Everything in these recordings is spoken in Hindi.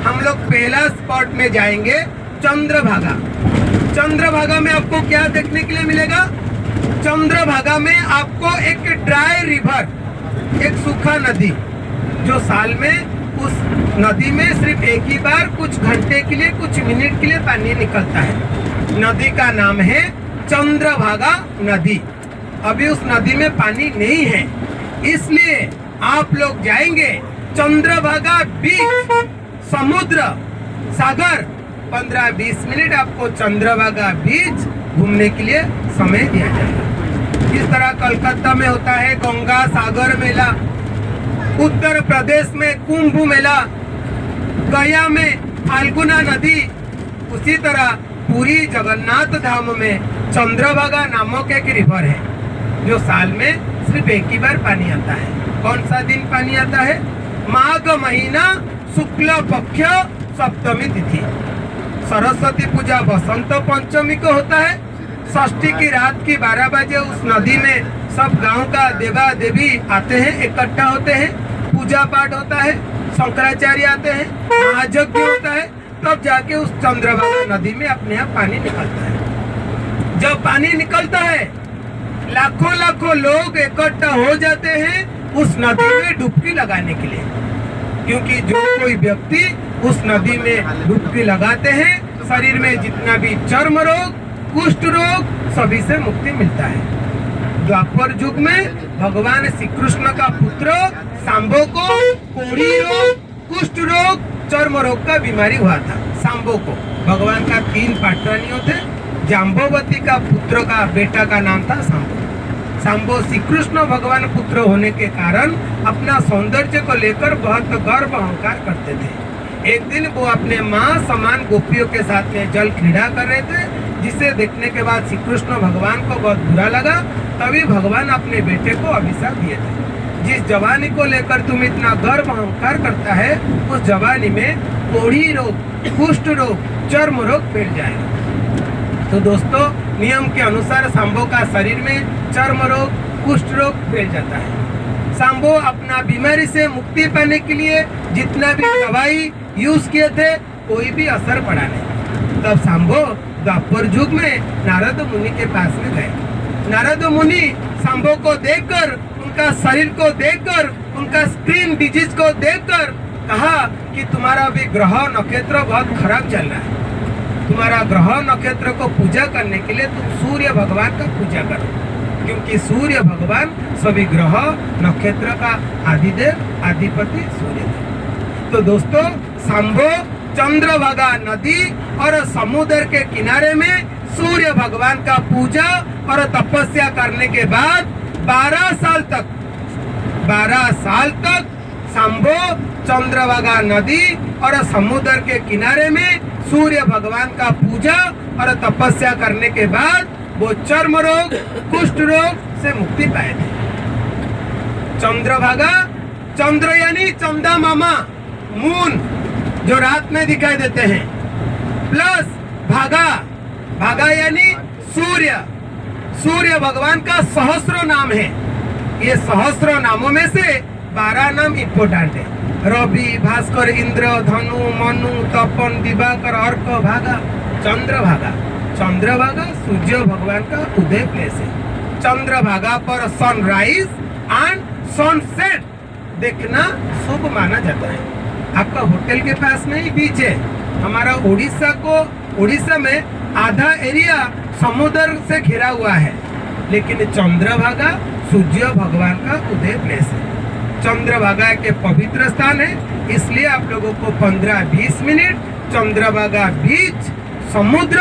हम लोग पहला स्पॉट में जाएंगे चंद्रभागा। चंद्रभागा में आपको क्या देखने के लिए मिलेगा? चंद्रभागा में आपको एक ड्राई रिवर, एक सूखा नदी, जो साल में उस नदी में सिर्फ एक ही बार कुछ घंटे के लिए, कुछ मिनट के लिए पानी निकलता है। नदी का नाम है चंद्रभागा नदी। अभी उस नदी में पानी नहीं है, इसलिए आप लोग जाएंगे चंद्रभागा बीच, समुद्र सागर। 15-20 मिनट आपको चंद्रभागा बीच घूमने के लिए समय दिया जाएगा। इस तरह कलकत्ता में होता है गंगा सागर मेला, उत्तर प्रदेश में कुंभ मेला, गया में फाल्गुना नदी, उसी तरह पूरी जगन्नाथ धाम में चंद्रभागा नामक एक रिवर है जो साल में सिर्फ एक ही बार पानी आता है। कौन सा दिन पानी आता है? माघ महीना शुक्ल पक्ष सप्तमी तिथि। सरस्वती पूजा बसंत पंचमी को होता है। षष्ठी की रात की 12 बजे उस नदी में सब गांव का देवा देवी आते हैं, इकट्ठा होते हैं, पूजा पाठ होता है, शंकराचार्य आते हैं, महायज्ञ होता है, तब जाके उस चंद्रभागा नदी में अपने आप पानी निकलता है। जब पानी निकलता है लाखों लाखों लोग इकट्ठा हो जाते हैं उस नदी में डुबकी लगाने के लिए, क्योंकि जो कोई व्यक्ति उस नदी में डुबकी लगाते हैं शरीर में जितना भी चर्म रोग, कुष्ठ रोग, सभी से मुक्ति मिलता है। द्वापर युग में भगवान श्री कृष्ण का पुत्र सांबो को कोढ़ी रोग, कुष्ठ रोग, चर्म रोग का बीमारी हुआ था। सांबो को भगवान का 3 पाटरानियों थे। जाम्बवती का पुत्र का बेटा का नाम था सांबो। सांबो श्री कृष्ण भगवान पुत्र होने के कारण अपना सौंदर्य को लेकर बहुत गर्व अहंकार करते थे। एक दिन वो अपने माँ समान गोपियों के साथ में जल क्रीड़ा कर रहे थे, जिसे देखने के बाद श्री कृष्ण भगवान को बहुत बुरा लगा। तभी भगवान अपने बेटे को अभिशाप दिए थे, जिस जवानी को लेकर तुम इतना गर्व अहंकार करता है, उस जवानी में कोढ़ी रोग, कुष्ठ रोग, चर्म रोग फैल जाएगा। तो दोस्तों, नियम के अनुसार सांबो का शरीर में चर्म रोग, कुष्ठ रोग फैल जाता है। सांबो अपना बीमारी से मुक्ति पाने के लिए जितना भी दवाई यूज किए थे, कोई भी असर पड़ा नहीं। तब सांबो द्वापर युग में नारद मुनि के पास में गए। नारद मुनि सांबो को देखकर, उनका शरीर को देखकर, उनका स्क्रीन डिजीज को देखकर कहा कि तुम्हारा भी ग्रह नक्षत्र बहुत खराब चल रहा है। तुम्हारा ग्रह नक्षत्र को पूजा करने के लिए तुम सूर्य भगवान का पूजा करो, क्योंकि सूर्य भगवान सभी ग्रह नक्षत्र का आदिदेव, आदिपति सूर्य है। तो दोस्तों, सांबो चंद्रभागा नदी और समुद्र के किनारे में सूर्य भगवान का पूजा और तपस्या करने के बाद 12 साल तक सांबो चंद्रभागा नदी और समुद्र के किनारे में सूर्य भगवान का पूजा और तपस्या करने के बाद वो चर्म रोग, कुष्ठ रोग से मुक्ति पाए थे। चंद्रभागा, चंद्र यानी चंदा मामा, मून जो रात में दिखाई देते हैं, प्लस भागा, भागा यानी सूर्य। सूर्य भगवान का सहस्रो नाम है। ये सहस्रो नामों में से 12 नाम इम्पोर्टेंट है। रवि, भास्कर, इंद्र, धनु, मनु, तपन, दिवाकर, अर्क, भागा, चंद्रभागा। चंद्रभागा सूर्य भगवान का उदय प्लेस है। चंद्रभागा पर सनराइज एंड सनसेट देखना शुभ माना जाता है। आपका होटल के पास में ही बीच है। हमारा उड़ीसा में आधा एरिया समुद्र से घिरा हुआ है, लेकिन चंद्रभागा सूर्य भगवान का उदय प्लेस है। चंद्रभागा के पवित्र स्थान है, इसलिए आप लोगों को 15-20 मिनट चंद्रभागा बीच, समुद्र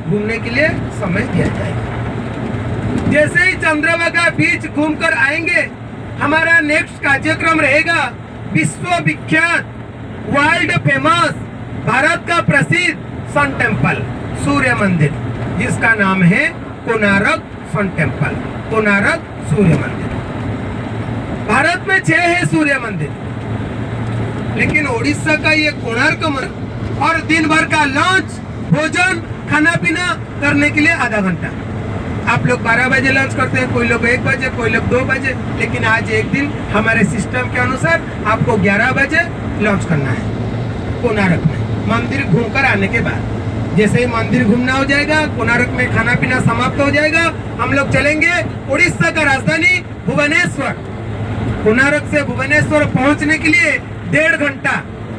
घूमने के लिए समय दिया जाएगा। जैसे ही चंद्रभागा बीच घूमकर आएंगे, हमारा नेक्स्ट कार्यक्रम रहेगा विश्व विख्यात, वर्ल्ड फेमस, भारत का प्रसिद्ध सन टेम्पल, सूर्य मंदिर, जिसका नाम है कोणार्क सन टेम्पल, कोणार्क सूर्य मंदिर। भारत में 6 है सूर्य मंदिर, लेकिन उड़ीसा का ये कोणार्क मंदिर, और दिन भर का लंच, भोजन, खाना पीना करने के लिए आधा घंटा। आप लोग 12 बजे लंच करते हैं, कोई लोग 1 बजे, कोई लोग 2 बजे, लेकिन आज एक दिन हमारे सिस्टम के अनुसार आपको 11 बजे लंच करना है। कोणार्क में मंदिर घूमकर आने के बाद। जैसे ही मंदिर घूमना हो जाएगा, कोणार्क में खाना पीना समाप्त हो जाएगा, हम लोग चलेंगे उड़ीसा का राजधानी भुवनेश्वर। कोणार्क से भुवनेश्वर पहुंचने के लिए 1.5 घंटा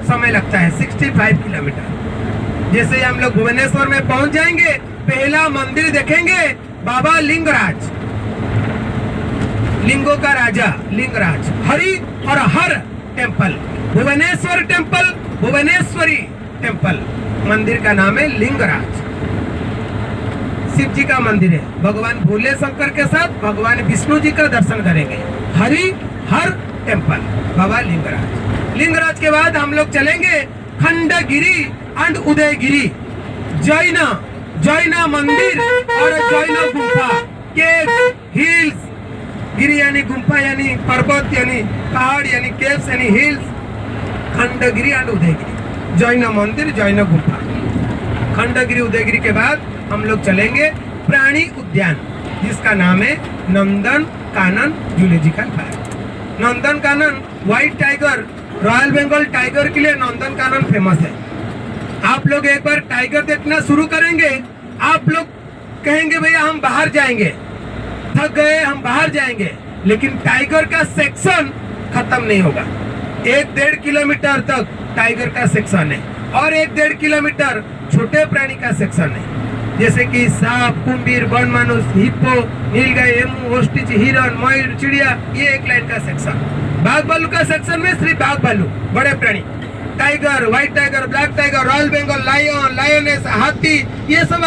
समय लगता है, 65 किलोमीटर। जैसे ही हम लोग भुवनेश्वर में पहुंच जाएंगे, पहला मंदिर देखेंगे बाबा लिंगराज, लिंगों का राजा लिंगराज, हरि और Har temple, Bhubaneswar temple, Bhubaneswari temple. मंदिर का नाम है लिंगराज। शिव जी का मंदिर है, भगवान भोले शंकर के साथ भगवान विष्णु जी का दर्शन करेंगे। हरि हर टेम्पल, बाबा लिंगराज। लिंगराज के बाद हम लोग चलेंगे खंडगिरी एंड उदयगिरी, जैन मंदिर और जैन गुफा, केव, हिल्स, गिरी यानी गुम्फा यानी पर्वत यानी पहाड़ यानी केव्स यानी हिल्स, खंडगिरी एंड उदयगिरी, जैन मंदिर जैन गुफा। खंडगिरी उदयगिरी के बाद हम लोग चलेंगे प्राणी उद्यान, जिसका नाम है Nandan Kanan zoological park. Nandan Kanan white tiger, royal Bengal tiger के लिए नंदन कानन फेमस है। आप लोग एक बार टाइगर देखना शुरू करेंगे, आप लोग कहेंगे भैया हम बाहर जाएंगे, थक गए हम बाहर जाएंगे, लेकिन टाइगर का सेक्शन खत्म नहीं होगा। 1-1.5 किलोमीटर तक टाइगर का सेक्शन है और 1-1.5 किलोमीटर छोटे प्राणी का सेक्शन है, जैसे कि सांप, कुंभीर, वन मानुष, हिप्पो, नीलगाय, एमू, ओस्ट्रिच, हिरन, मयूर, चिड़िया, ये एक लाइन का सेक्शन। बाघ भालू का सेक्शन में सिर्फ बाघ भालू, बड़े प्राणी, tiger, white tiger, black tiger, royal Bengal, lion, lioness, हाथी, ये सब